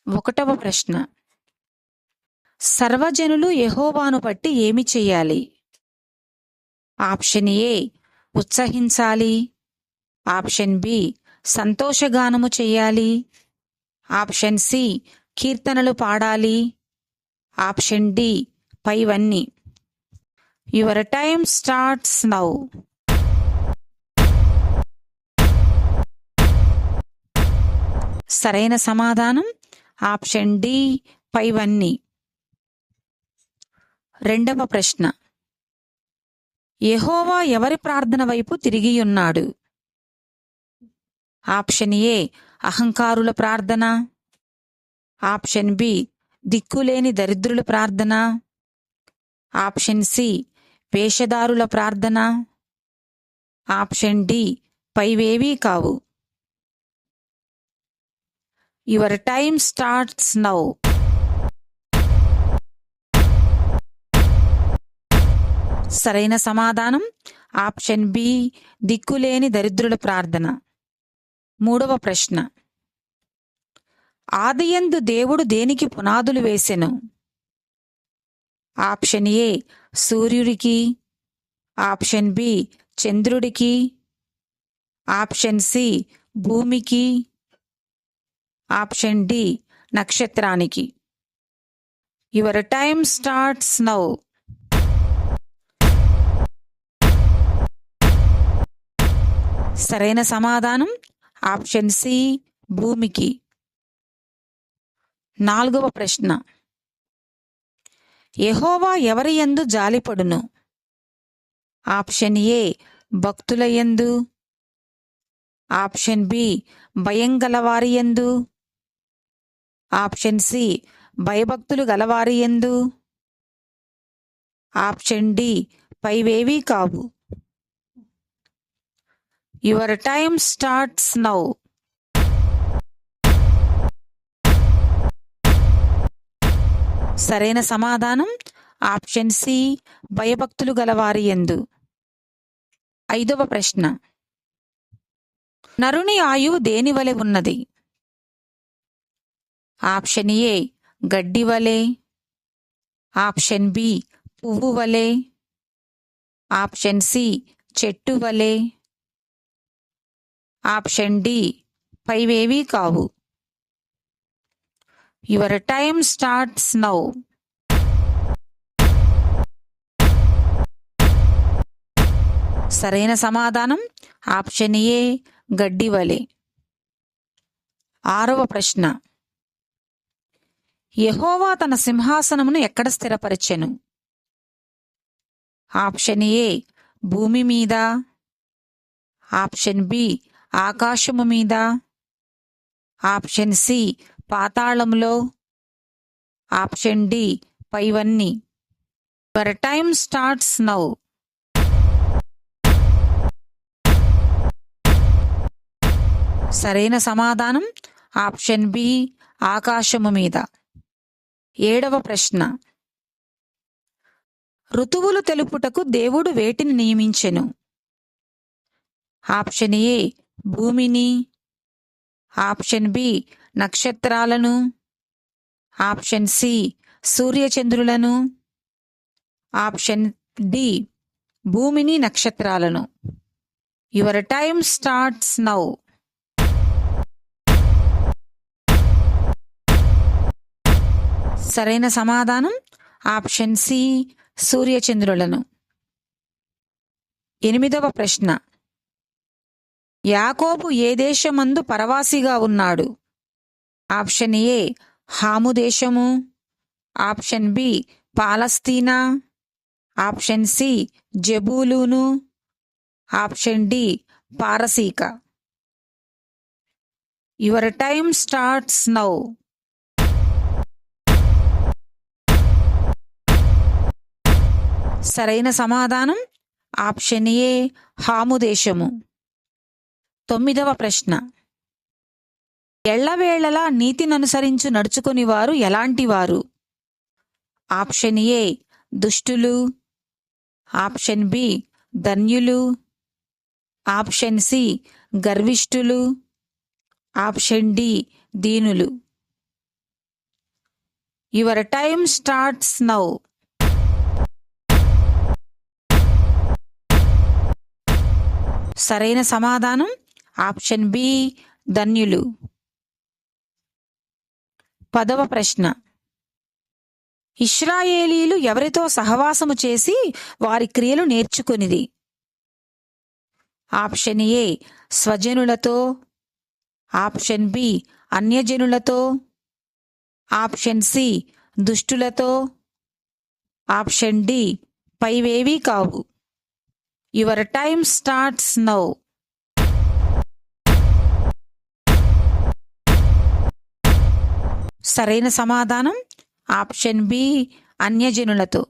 ఒకటవ ప్రశ్న, సర్వజనులు యెహోవాను బట్టి ఏమి చెయ్యాలి? ఆప్షన్ ఏ ఉత్సహించాలి, ఆప్షన్ బి సంతోషగానము చెయ్యాలి, ఆప్షన్ సి కీర్తనలు పాడాలి, ఆప్షన్ డి పైవన్నీ. Your time starts now. సరైన సమాధానం ఆప్షన్ డి పైవన్నీ. రెండవ ప్రశ్న, యెహోవా ఎవరి ప్రార్థన వైపు తిరిగియున్నాడు? ఆప్షన్ ఏ అహంకారుల ప్రార్థన, ఆప్షన్ బి దిక్కులేని దరిద్రుల ప్రార్థన, ఆప్షన్ సి వేషధారుల ప్రార్థన, ఆప్షన్ డి పైవేవీ కావు. Your time starts now. సరైన సమాధానం ఆప్షన్ బి దిక్కులేని దరిద్రుల ప్రార్థన. మూడవ ప్రశ్న, ఆదియందు దేవుడు దేనికి పునాదులు వేసెను? ఆప్షన్ ఏ సూర్యుడికి, ఆప్షన్ బి చంద్రుడికి, ఆప్షన్ సి భూమికి, ఆప్షన్ డి నక్షత్రానికి. Your time starts now. సరైన సమాధానం ఆప్షన్ సి భూమికి. నాలుగవ ప్రశ్న, యెహోవా ఎవరి యందు జాలిపడును? ఆప్షన్ ఏ భక్తుల యందు, ఆప్షన్ బి భయం గలవారి యందు, ఆప్షన్ సి భయభక్తులు గలవారి యందు, ఆప్షన్ డి పైవేవీ కావు. Your time starts now. సరైన సమాధానం ఆప్షన్ సి భయభక్తులు గలవారి యందు. ఐదవ ప్రశ్న, నరుని ఆయువు దేనివలె ఉన్నది? ఆప్షన్ ఏ గడ్డి వలె, ఆప్షన్ బి పువ్వు వలె, ఆప్షన్ సి చెట్టు వలె, ఆప్షన్ డి పైవేవీ కావు. Your time starts now. సరైన సమాధానం ఆప్షన్ ఏ గడ్డి వలె. ఆరవ ప్రశ్న, యెహోవా తన సింహాసనమును ఎక్కడ స్థిరపరచెను? ఆప్షన్ ఏ భూమి మీద, ఆప్షన్ బి ఆకాశము మీద, ఆప్షన్ సి పాతాళంలో, ఆప్షన్ డి పైవన్నీ. Your time starts now. సరైన సమాధానం ఆప్షన్ బి ఆకాశము మీద. ఏడవ ప్రశ్న, ఋతువులు తెలుపుటకు దేవుడు వేటిని నియమించెను? ఆప్షన్ ఏ భూమిని, ఆప్షన్ బి నక్షత్రాలను, ఆప్షన్ సి సూర్యచంద్రులను, ఆప్షన్ డి భూమిని నక్షత్రాలను. Your time starts now. సరైన సమాధానం ఆప్షన్ సి సూర్యచంద్రులను. ఎనిమిదవ ప్రశ్న, యాకోబు ఏ దేశమందు పరవాసిగా ఉన్నాడు? ఆప్షన్ ఏ హాము దేశము, ఆప్షన్ బి పాలస్తీనా, ఆప్షన్ సి జెబూలూను, ఆప్షన్ డి పారసీక. Your time starts now. సరైన సమాధానం ఆప్షన్ ఏ హాము దేశము. తొమ్మిదవ ప్రశ్న, ఎళ్లవేళలా నీతిననుసరించు నడుచుకునివారు ఎలాంటివారు? ఆప్షన్ ఏ దుష్టులు, ఆప్షన్ బి ధన్యులు, ఆప్షన్ సి గర్విష్ఠులు, ఆప్షన్ డి దీనులు. Your time starts now. సరైన సమాధానం ఆప్షన్ బి ధన్యులు. 10వ ప్రశ్న. ఇశ్రాయేలీలు ఎవరితో సహవాసము చేసి వారి క్రియలు నేర్చుకొనిది? ఆప్షన్ ఏ స్వజనులతో, ఆప్షన్ బి అన్యజనులతో, ఆప్షన్ సి దుష్టులతో, ఆప్షన్ డి పైవేవీ కావు. Your time starts now. సరైన సమాధానం ఆప్షన్ బి అన్యజనులతో.